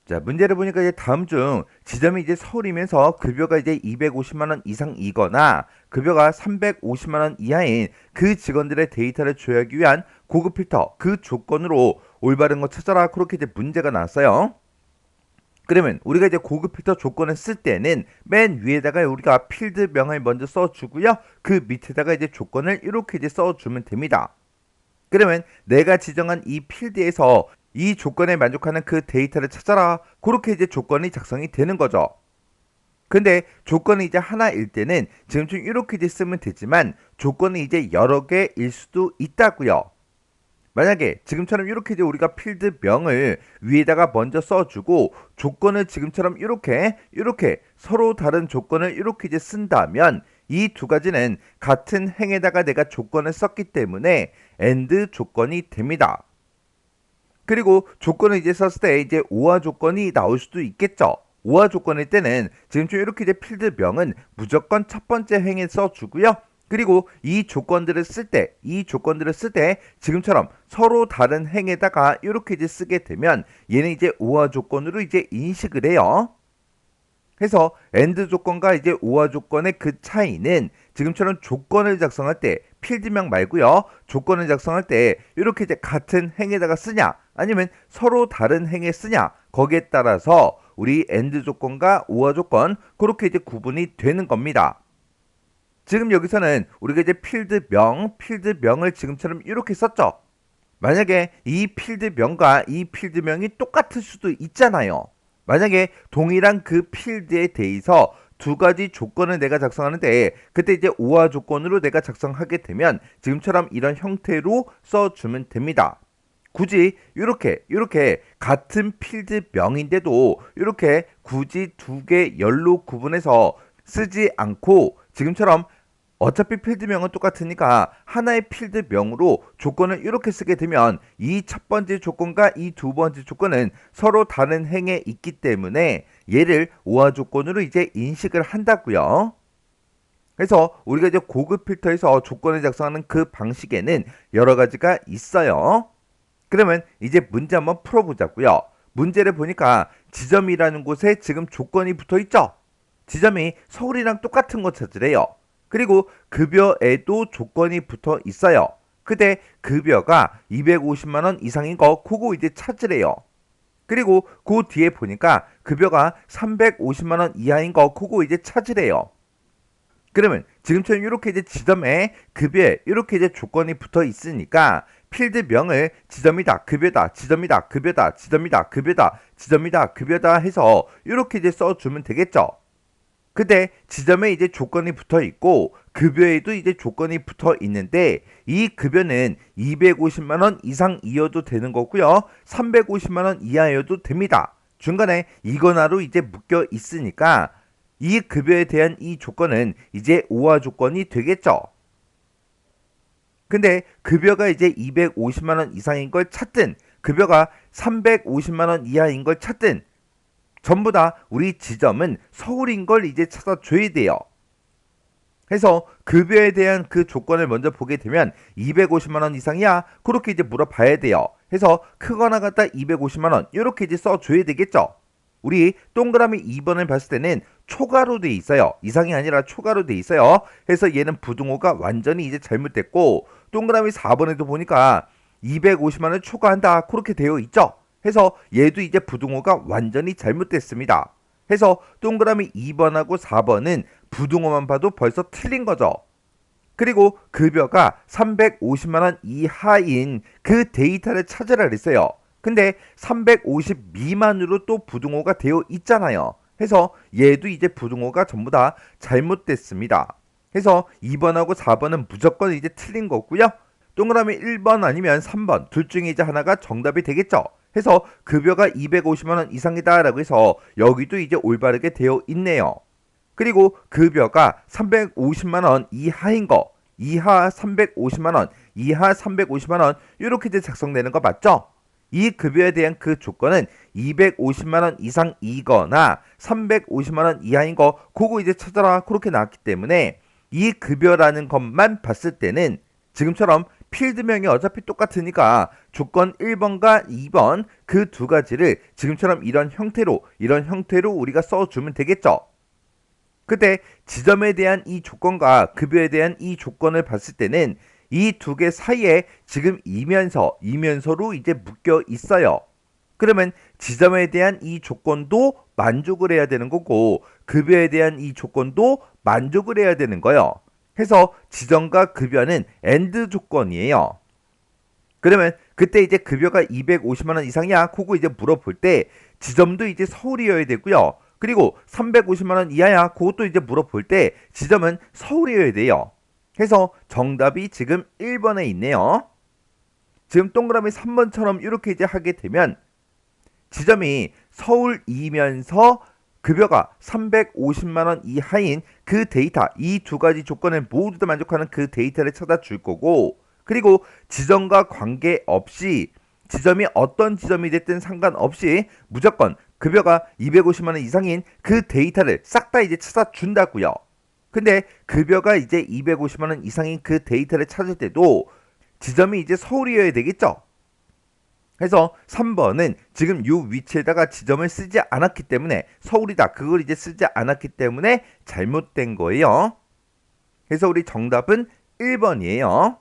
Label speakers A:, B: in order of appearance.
A: 자, 문제를 보니까 이제 다음 중 지점이 이제 서울이면서 급여가 이제 250만 원 이상이거나 급여가 350만 원 이하인 그 직원들의 데이터를 조회하기 위한 고급 필터 그 조건으로 올바른 거 찾아라. 그렇게 이제 문제가 나왔어요. 그러면 우리가 이제 고급 필터 조건을 쓸 때는 맨 위에다가 우리가 필드명을 먼저 써주고요. 그 밑에다가 이제 조건을 이렇게 이제 써주면 됩니다. 그러면 내가 지정한 이 필드에서 이 조건에 만족하는 그 데이터를 찾아라. 그렇게 이제 조건이 작성이 되는 거죠. 근데 조건이 이제 하나일 때는 지금처럼 이렇게 이제 쓰면 되지만 조건이 이제 여러 개일 수도 있다고요. 만약에 지금처럼 이렇게 이제 우리가 필드명을 위에다가 먼저 써주고 조건을 지금처럼 이렇게 서로 다른 조건을 이렇게 이제 쓴다면 이 두 가지는 같은 행에다가 내가 조건을 썼기 때문에 AND 조건이 됩니다. 그리고 조건을 이제 썼을 때 이제 오화 조건이 나올 수도 있겠죠. 오화 조건일 때는 지금처럼 이렇게 이제 필드명은 무조건 첫 번째 행에 써주고요. 그리고 이 조건들을 쓸 때 지금처럼 서로 다른 행에다가 이렇게 이제 쓰게 되면 얘는 이제 오화 조건으로 이제 인식을 해요. 해서 AND 조건과 이제 오화 조건의 그 차이는 지금처럼 조건을 작성할 때 필드명 말고요. 조건을 작성할 때 이렇게 이제 같은 행에다가 쓰냐 아니면 서로 다른 행에 쓰냐 거기에 따라서 우리 AND 조건과 오화 조건 그렇게 이제 구분이 되는 겁니다. 지금 여기서는 우리가 이제 필드명을 지금처럼 이렇게 썼죠. 만약에 이 필드명과 이 필드명이 똑같을 수도 있잖아요. 만약에 동일한 그 필드에 대해서 두 가지 조건을 내가 작성하는데 그때 이제 오화 조건으로 내가 작성하게 되면 지금처럼 이런 형태로 써주면 됩니다. 굳이 이렇게 같은 필드명인데도 이렇게 굳이 두 개 열로 구분해서 쓰지 않고 지금처럼 어차피 필드명은 똑같으니까 하나의 필드명으로 조건을 이렇게 쓰게 되면 이 첫 번째 조건과 이 두 번째 조건은 서로 다른 행에 있기 때문에 얘를 오화 조건으로 이제 인식을 한다고요. 그래서 우리가 이제 고급 필터에서 조건을 작성하는 그 방식에는 여러 가지가 있어요. 그러면 이제 문제 한번 풀어보자고요. 문제를 보니까 지점이라는 곳에 지금 조건이 붙어 있죠. 지점이 서울이랑 똑같은 거 찾으래요. 그리고 급여에도 조건이 붙어 있어요. 근데 급여가 250만 원 이상인 거 그거 이제 찾으래요. 그리고 그 뒤에 보니까 급여가 350만 원 이하인 거 그거 이제 찾으래요. 그러면 지금처럼 이렇게 이제 지점에 급여에 이렇게 이제 조건이 붙어 있으니까 필드명을 지점이다 급여다 지점이다 급여다 지점이다 급여다 지점이다 급여다 해서 이렇게 이제 써주면 되겠죠. 근데 지점에 이제 조건이 붙어 있고 급여에도 이제 조건이 붙어 있는데 이 급여는 250만 원 이상이어도 되는 거고요. 350만 원 이하여도 됩니다. 중간에 이거나로 이제 묶여 있으니까 이 급여에 대한 이 조건은 이제 오화 조건이 되겠죠. 근데 급여가 이제 250만 원 이상인 걸 찾든 급여가 350만 원 이하인 걸 찾든 전부 다 우리 지점은 서울인 걸 이제 찾아줘야 돼요. 해서 급여에 대한 그 조건을 먼저 보게 되면 250만 원 이상이야? 그렇게 이제 물어봐야 돼요. 해서 크거나 같다 250만 원 이렇게 이제 써줘야 되겠죠. 우리 동그라미 2번을 봤을 때는 초가로 돼 있어요. 이상이 아니라 초가로 돼 있어요. 해서 얘는 부등호가 완전히 이제 잘못됐고 동그라미 4번에도 보니까 250만 원 초과한다 그렇게 되어 있죠. 해서 얘도 이제 부등호가 완전히 잘못됐습니다. 해서 동그라미 2번하고 4번은 부등호만 봐도 벌써 틀린 거죠. 그리고 급여가 350만원 이하인 그 데이터를 찾으라 그랬어요. 근데 350 미만으로 또 부등호가 되어 있잖아요. 해서 얘도 이제 부등호가 전부 다 잘못됐습니다. 해서 2번하고 4번은 무조건 이제 틀린 거고요. 동그라미 1번 아니면 3번 둘 중에 이제 하나가 정답이 되겠죠. 해서 급여가 250만원 이상이다 라고 해서 여기도 이제 올바르게 되어 있네요. 그리고 급여가 350만원 이하인 거 이하 350만원 이하 350만원 이렇게 이제 작성되는 거 맞죠? 이 급여에 대한 그 조건은 250만원 이상이거나 350만원 이하인 거 그거 이제 찾아라 그렇게 나왔기 때문에 이 급여라는 것만 봤을 때는 지금처럼 필드명이 어차피 똑같으니까 조건 1번과 2번 그 두 가지를 지금처럼 이런 형태로 우리가 써주면 되겠죠. 그때 지점에 대한 이 조건과 급여에 대한 이 조건을 봤을 때는 이 두 개 사이에 지금 이면서로 이제 묶여 있어요. 그러면 지점에 대한 이 조건도 만족을 해야 되는 거고 급여에 대한 이 조건도 만족을 해야 되는 거예요. 해서 지점과 급여는 AND 조건이에요. 그러면 그때 이제 급여가 250만 원 이상이야? 그거 이제 물어볼 때 지점도 이제 서울이어야 되고요. 그리고 350만 원 이하야? 그것도 이제 물어볼 때 지점은 서울이어야 돼요. 해서 정답이 지금 1번에 있네요. 지금 동그라미 3번처럼 이렇게 이제 하게 되면 지점이 서울이면서 급여가 350만 원 이하인 그 데이터, 이 두 가지 조건을 모두 다 만족하는 그 데이터를 찾아줄 거고, 그리고 지점과 관계없이 지점이 어떤 지점이 됐든 상관없이 무조건 급여가 250만 원 이상인 그 데이터를 싹 다 이제 찾아준다고요. 근데 급여가 이제 250만 원 이상인 그 데이터를 찾을 때도 지점이 이제 서울이어야 되겠죠. 그래서 3번은 지금 이 위치에다가 지점을 쓰지 않았기 때문에 서울이다. 그걸 이제 쓰지 않았기 때문에 잘못된 거예요. 그래서 우리 정답은 1번이에요.